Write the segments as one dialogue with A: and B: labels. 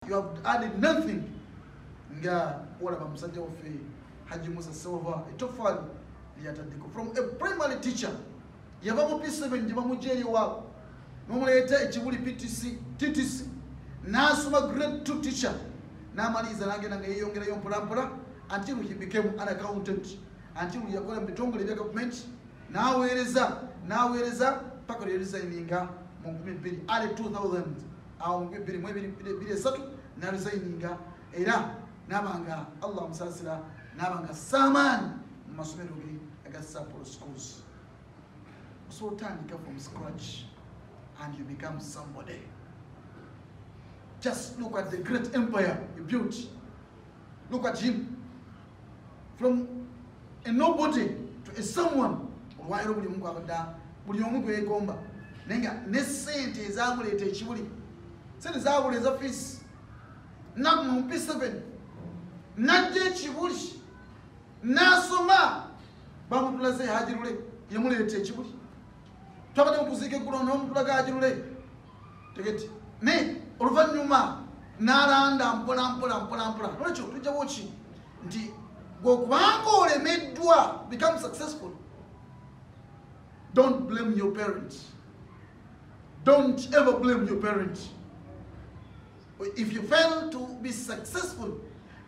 A: You have added nothing. Nga wala bamusajja waffe Hajji Musa Ssewava etofali lyataddeko from a primary teacher yava mu P7 gye bamugyeeri waabo n'omuleeta ekibuli TTC n'asoma grade 2 teacher n'amaliza n'agenda nga yeeyongerayo mpolampola until he became an accountant until yakola mu bitongole bya government n'aweereza paka lye resigninga mu 2000 ali 2000 awo mu 2023 n'resigninga era nabanga Allah musasira nabanga saman mu masomero ge aga Sapporo schools. So tandika from scratch and you become somebody. Just look at the great empire you built. Look at him. From a nobody to a someone. Wairo buli mungu abada buli omuntu yekomba nenga ne sente ezamuleeta ekibuli sente zabuleeza fees na mu P7 najje ekibuli nasoma bamutulaze hajirule yamuleeta ekibuli twabadde mu Kuziika eggulo n'omutulaga hajirule tegeti ne oluvannyuma n'alanda mpola nolwekyo tujjawo ki nti gwokubanga olemeddwa become successful. Don't blame your parents. Don't ever blame your parents. If you fail to be successful,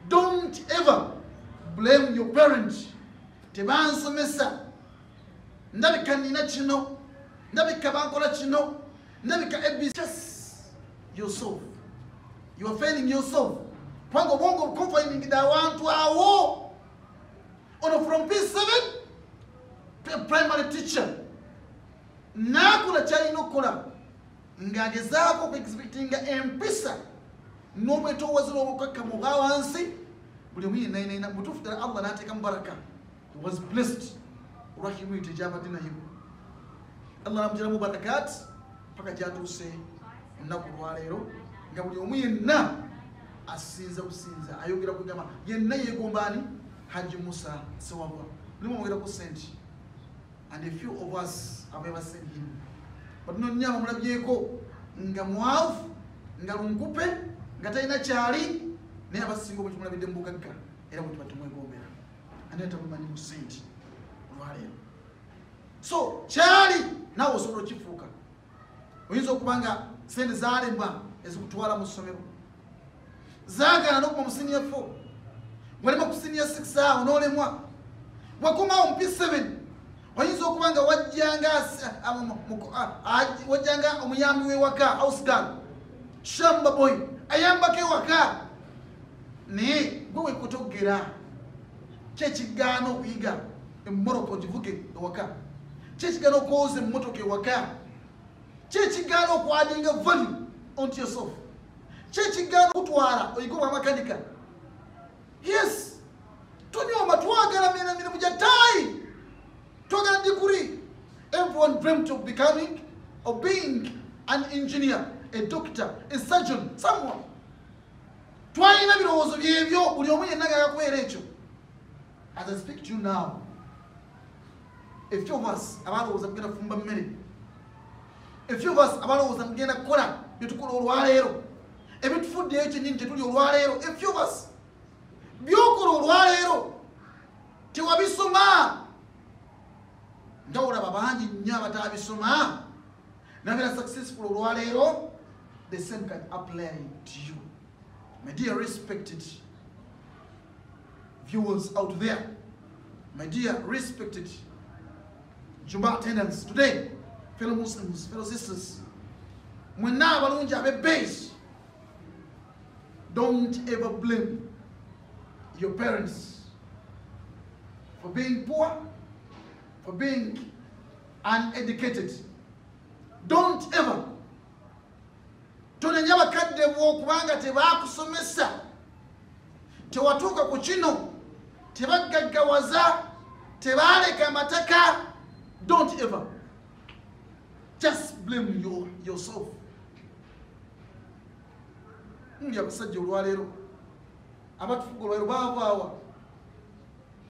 A: don't ever blame your parents. Tebansomesa ndabika nina kino ndabika bankola kino ndabika ABC. Just yourself. You are failing yourself. Pango bongo confining da wantu awo. Ono from P7 to a primary teacher. Nakula chalino kola ngagezaako kuexpectinga empisa nobeto waziro obukaka mu bawansi buli muyina naina mutufu ddala Allah n'ateeka mubaraka. He was blessed rahimiyete gyabadde nayo Allah n'amugira mu barakat paka gyatuuse ennaku lwaleero nga buli omu yenna asinza businza ayogera kugamba yenna yeegomba ani Hajji Musa Ssewava buli mwogera ku sente. And a few of us have ever seen him. But no nyama mulabyeko nga mwavu nga lunkupe nga talina kyali naye abasinga obwe tumulabidde mubugagga era bwe tuba tumwegombera ane tamumanyi mu sente olwaleero. So kyali naawe osobola okifuuka. Oyinza okuba nga sente zaalemba ezikutwala mu ssomero zaagala n'okuba mu senior 4 walema ku senior 6 awo n'olemwa wakomawo mu P7 oyinza okuba nga wajjanga omuyambi w'ewaka house girl shamba boy ayambako ewaka naye gwe wekutogera kyekigaana okuyiga emmoroka ogivuge ewaka kyekigaana okwoza emmotoka ewaka kyekigaana okwadinga value onto yourself kyekigaana okutwala oyiga obwamakanika. Yes, tunyoma twagala mirimu gya taayi twagala degree. Everyone dreamt of becoming or being an engineer, a doctor, a surgeon, someone. Twalina birowoozo byebyo buli omu yenna gakubeera ekyo. As I speak to you now, a few of us abalowooza mugenda kufumba mmere, a few of us abalowooza mugenda kukola byetukola olwaleero, ebitufuddeyo kyennyini kyetuli olwaleero, a few of us byokola olwaleero tewabisoma. Ndawulaba bangi nnyo abatabisoma nabeera successful olwaleero. The same can apply to you. My dear respected viewers out there, my dear respected Juma attendants today, fellow Muslims, fellow sisters, mwenna abalungi ab'ebbeeyi, don't ever blame your parents for being poor, for being uneducated. Don't ever. Tonenya bakadde bo kubanga tebakusomesa, tewatuuka ku kino, tebagaggawaza, tebaleka amataka. Don't ever. Just blame yourself. Ndi abasajja olwaleero abatufuga olwaleero baavaawa